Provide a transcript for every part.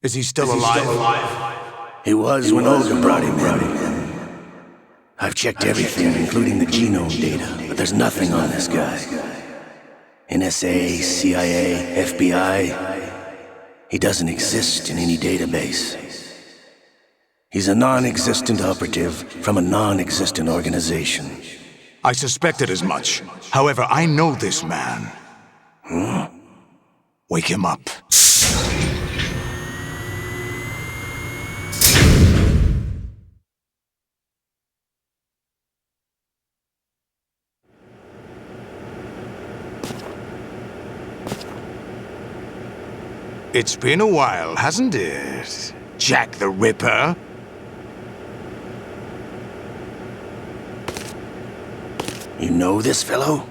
Is he still alive? He was when Olga brought him in. I've checked everything, including the genome data, but there's nothing on this guy. NSA, CIA, FBI. He doesn't exist in any database. He's a non-existent operative from a non-existent organization. I suspected as much. However, I know this man. Wake him up. It's been a while, hasn't it? Jack the Ripper? You know this fellow?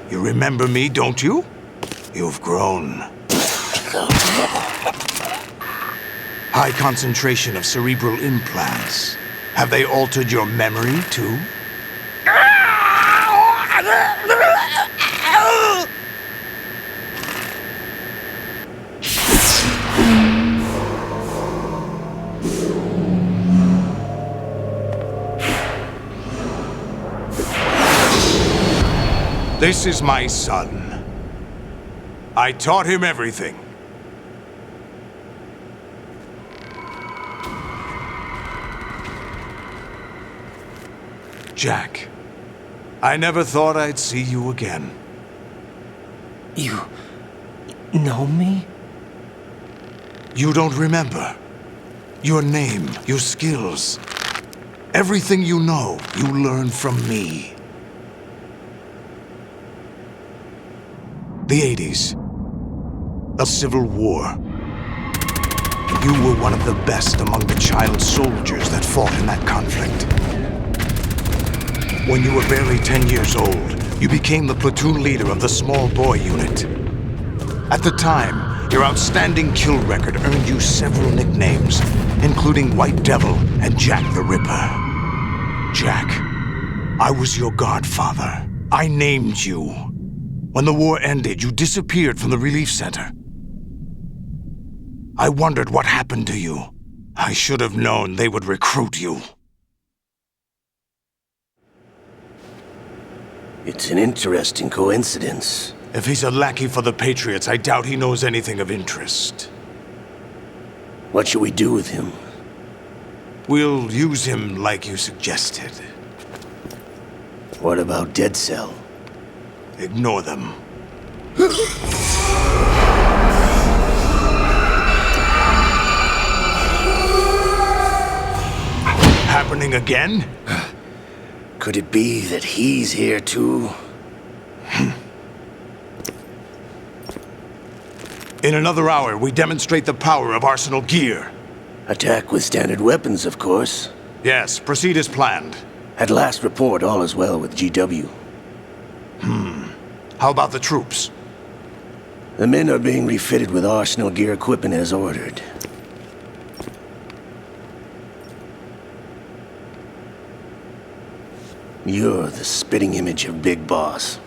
You remember me, don't you? You've grown. High concentration of cerebral implants. Have they altered your memory, too? This is my son. I taught him everything. Jack, I never thought I'd see you again. You know me? You don't remember. Your name, your skills. Everything you know, you learned from me. The 80s. A civil war. You were one of the best among the child soldiers that fought in that conflict. When you were barely 10 years old, you became the platoon leader of the small boy unit. At the time, your outstanding kill record earned you several nicknames, including White Devil and Jack the Ripper. Jack, I was your godfather. I named you. When the war ended, you disappeared from the relief center. I wondered what happened to you. I should have known they would recruit you. It's an interesting coincidence. If he's a lackey for the Patriots, I doubt he knows anything of interest. What should we do with him? We'll use him like you suggested. What about Dead Cell? Ignore them. Happening again? Could it be that he's here too? In another hour, we demonstrate the power of Arsenal gear. Attack with standard weapons, of course. Yes, proceed as planned. At last report, all is well with GW. How about the troops? The men are being refitted with Arsenal gear equipment as ordered. You're the spitting image of Big Boss.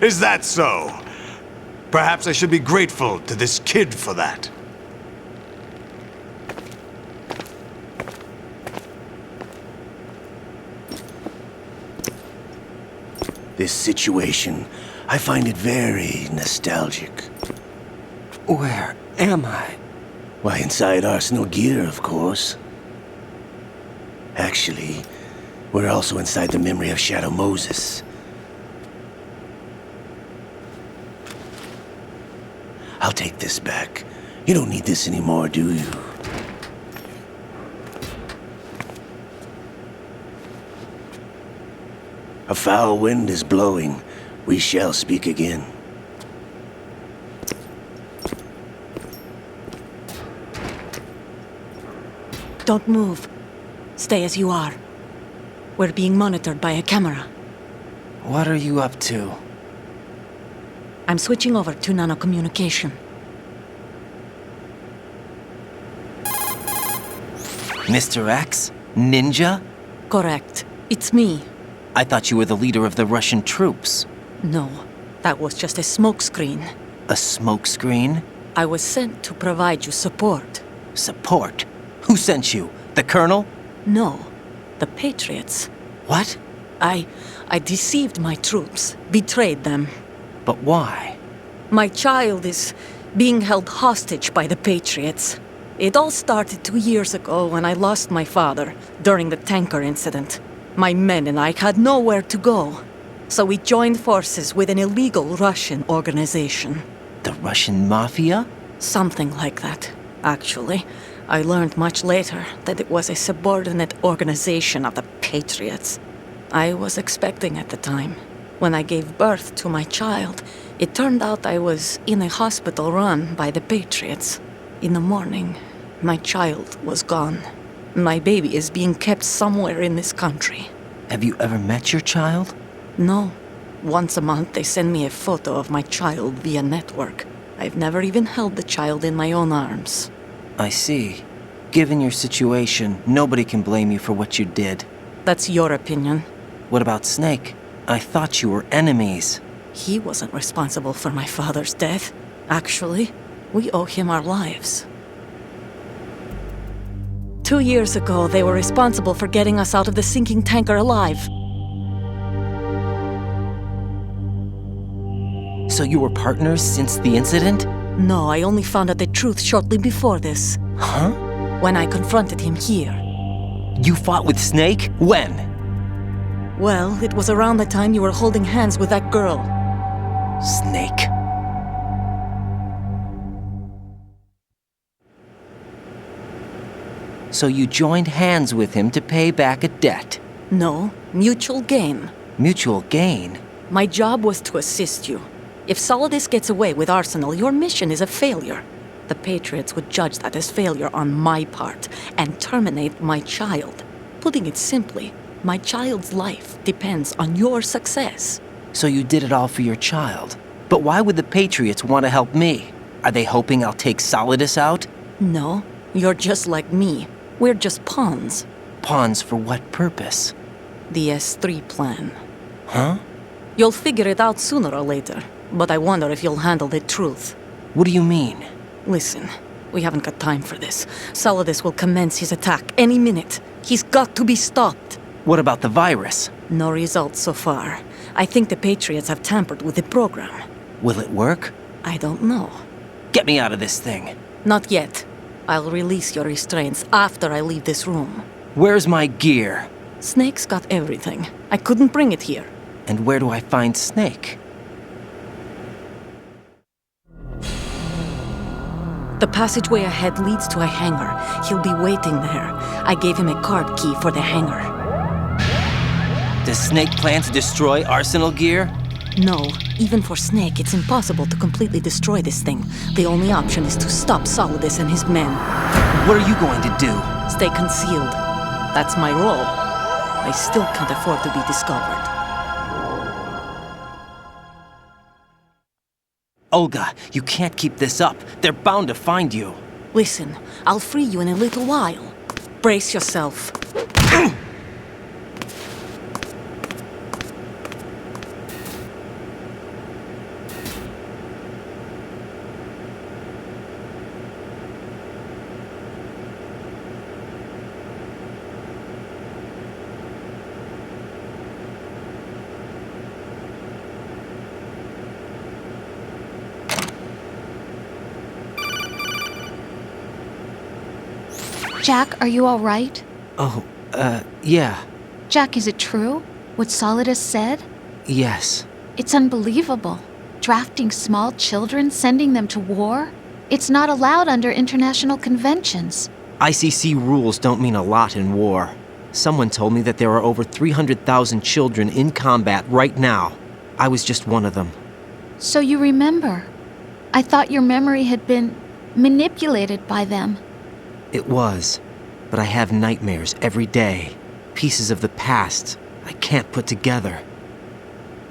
Is that so? Perhaps I should be grateful to this kid for that. This situation, I find it very nostalgic. Where am I? Why, inside Arsenal gear, of course. Actually, we're also inside the memory of Shadow Moses. I'll take this back. You don't need this anymore, do you? A foul wind is blowing. We shall speak again. Don't move. Stay as you are. We're being monitored by a camera. What are you up to? I'm switching over to nanocommunication. Mr. X? Ninja? Correct. It's me. I thought you were the leader of the Russian troops. No, that was just a smokescreen. A smokescreen? I was sent to provide you support. Support? Who sent you? The Colonel? No, the Patriots. What? I deceived my troops, betrayed them. But why? My child is being held hostage by the Patriots. It all started 2 years ago when I lost my father during the tanker incident. My men and I had nowhere to go, so we joined forces with an illegal Russian organization. The Russian Mafia? Something like that, actually. I learned much later that it was a subordinate organization of the Patriots. I was expecting at the time. When I gave birth to my child, it turned out I was in a hospital run by the Patriots. In the morning, my child was gone. My baby is being kept somewhere in this country. Have you ever met your child? No. Once a month, they send me a photo of my child via network. I've never even held the child in my own arms. I see. Given your situation, nobody can blame you for what you did. That's your opinion. What about Snake? I thought you were enemies. He wasn't responsible for my father's death. Actually, we owe him our lives. 2 years ago, they were responsible for getting us out of the sinking tanker alive. So you were partners since the incident? No, I only found out the truth shortly before this. Huh? When I confronted him here. You fought with Snake? When? Well, it was around the time you were holding hands with that girl. Snake. So you joined hands with him to pay back a debt? No, mutual gain. Mutual gain? My job was to assist you. If Solidus gets away with Arsenal, your mission is a failure. The Patriots would judge that as failure on my part and terminate my child. Putting it simply, my child's life depends on your success. So you did it all for your child. But why would the Patriots want to help me? Are they hoping I'll take Solidus out? No, you're just like me. We're just pawns. Pawns for what purpose? The S3 plan. Huh? You'll figure it out sooner or later, but I wonder if you'll handle the truth. What do you mean? Listen, we haven't got time for this. Solidus will commence his attack any minute. He's got to be stopped. What about the virus? No results so far. I think the Patriots have tampered with the program. Will it work? I don't know. Get me out of this thing. Not yet. I'll release your restraints after I leave this room. Where's my gear? Snake's got everything. I couldn't bring it here. And where do I find Snake? The passageway ahead leads to a hangar. He'll be waiting there. I gave him a card key for the hangar. Does Snake plan to destroy Arsenal gear? No, even for Snake, it's impossible to completely destroy this thing. The only option is to stop Solidus and his men. What are you going to do? Stay concealed. That's my role. I still can't afford to be discovered. Olga, you can't keep this up. They're bound to find you. Listen, I'll free you in a little while. Brace yourself. Jack, are you all right? Oh, yeah. Jack, is it true? What Solidus said? Yes. It's unbelievable. Drafting small children, sending them to war? It's not allowed under international conventions. ICC rules don't mean a lot in war. Someone told me that there are over 300,000 children in combat right now. I was just one of them. So you remember. I thought your memory had been manipulated by them. It was, but I have nightmares every day. Pieces of the past I can't put together.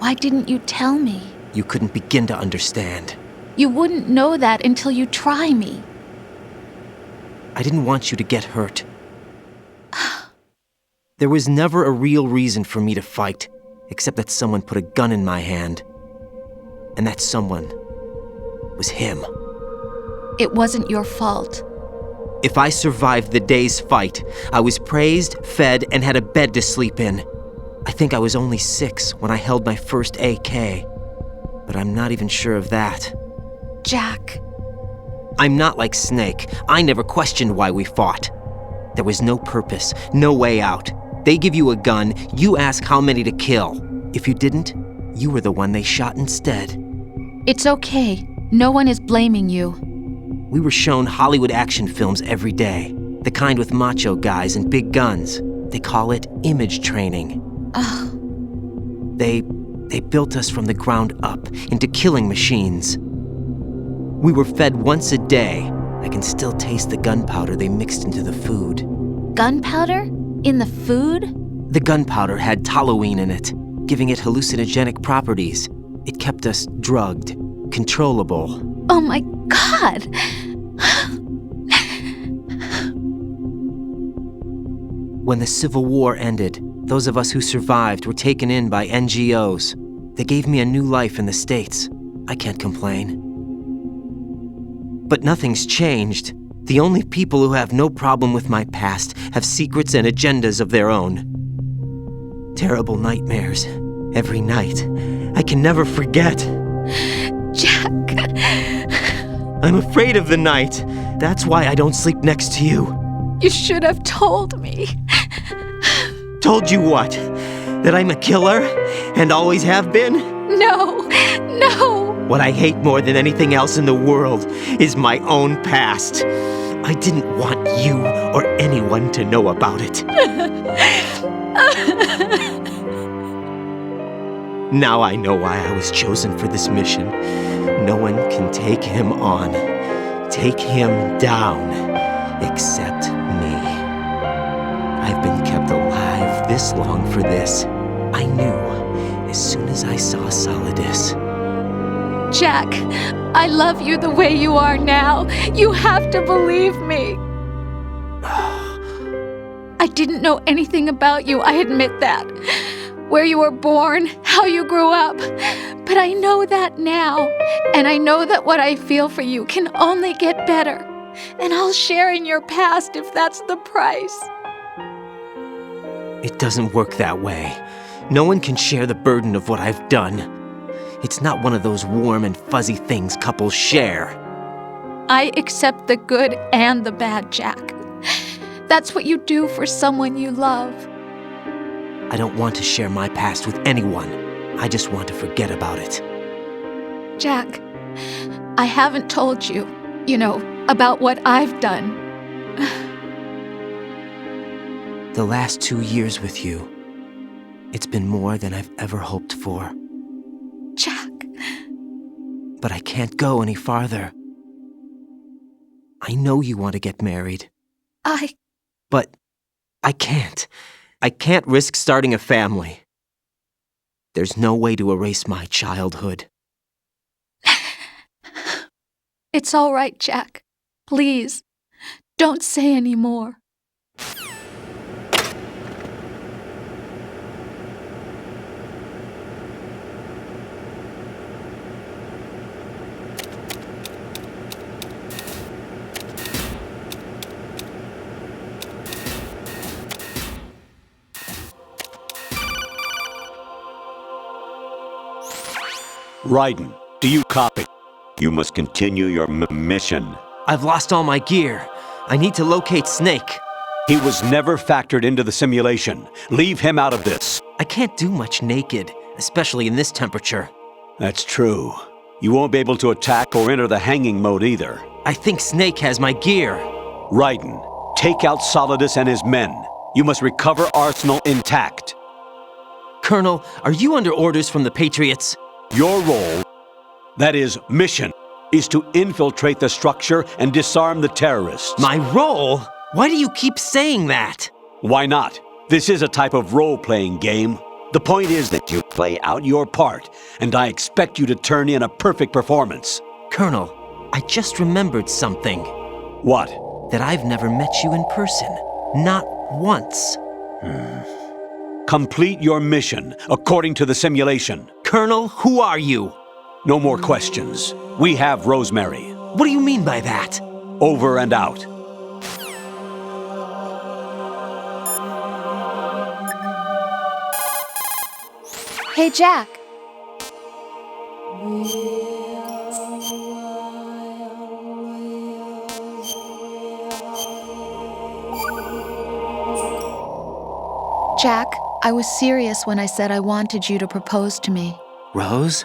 Why didn't you tell me? You couldn't begin to understand. You wouldn't know that until you try me. I didn't want you to get hurt. There was never a real reason for me to fight. except that someone put a gun in my hand. And that someone was him. It wasn't your fault. If I survived the day's fight, I was praised, fed, and had a bed to sleep in. I think I was only 6 when I held my first AK. But I'm not even sure of that. Jack. I'm not like Snake. I never questioned why we fought. There was no purpose, no way out. They give you a gun, you ask how many to kill. If you didn't, you were the one they shot instead. It's okay. No one is blaming you. We were shown Hollywood action films every day. The kind with macho guys and big guns. They call it image training. Ugh. They built us from the ground up into killing machines. We were fed once a day. I can still taste the gunpowder they mixed into the food. Gunpowder? In the food? The gunpowder had toluene in it, giving it hallucinogenic properties. It kept us drugged, controllable. Oh my God! When the Civil War ended, those of us who survived were taken in by NGOs. They gave me a new life in the States. I can't complain. But nothing's changed. The only people who have no problem with my past have secrets and agendas of their own. Terrible nightmares. Every night. I can never forget. Jack. I'm afraid of the night. That's why I don't sleep next to you. You should have told me. Told you what? That I'm a killer? And always have been? No. What I hate more than anything else in the world is my own past. I didn't want you or anyone to know about it. Now I know why I was chosen for this mission. No one can take him on, take him down, except me. I've been kept alive this long for this. I knew as soon as I saw Solidus. Jack, I love you the way you are now. You have to believe me. I didn't know anything about you, I admit that. Where you were born, how you grew up. But I know that now. And I know that what I feel for you can only get better. And I'll share in your past if that's the price. It doesn't work that way. No one can share the burden of what I've done. It's not one of those warm and fuzzy things couples share. I accept the good and the bad, Jack. That's what you do for someone you love. I don't want to share my past with anyone. I just want to forget about it. Jack, I haven't told you, about what I've done. The last 2 years with you, it's been more than I've ever hoped for. Jack. But I can't go any farther. I know you want to get married. But I can't. I can't risk starting a family. There's no way to erase my childhood. It's all right, Jack. Please, don't say any more. Raiden, do you copy? You must continue your mission. I've lost all my gear. I need to locate Snake. He was never factored into the simulation. Leave him out of this. I can't do much naked, especially in this temperature. That's true. You won't be able to attack or enter the hanging mode either. I think Snake has my gear. Raiden, take out Solidus and his men. You must recover Arsenal intact. Colonel, are you under orders from the Patriots? Your role, that is, mission, is to infiltrate the structure and disarm the terrorists. My role? Why do you keep saying that? Why not? This is a type of role-playing game. The point is that you play out your part, and I expect you to turn in a perfect performance. Colonel, I just remembered something. What? That I've never met you in person. Not once. Complete your mission according to the simulation. Colonel, who are you? No more questions. We have Rosemary. What do you mean by that? Over and out. Hey, Jack. Jack, I was serious when I said I wanted you to propose to me. Rose?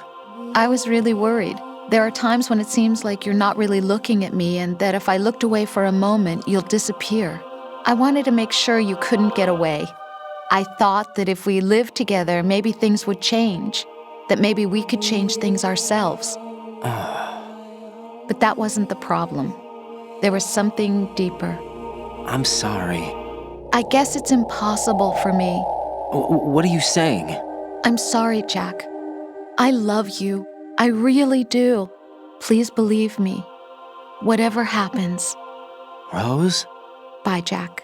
I was really worried. There are times when it seems like you're not really looking at me and that if I looked away for a moment, you'll disappear. I wanted to make sure you couldn't get away. I thought that if we lived together, maybe things would change, that maybe we could change things ourselves. But that wasn't the problem. There was something deeper. I'm sorry. I guess it's impossible for me. What are you saying? I'm sorry, Jack. I love you. I really do. Please believe me. Whatever happens. Rose? Bye, Jack.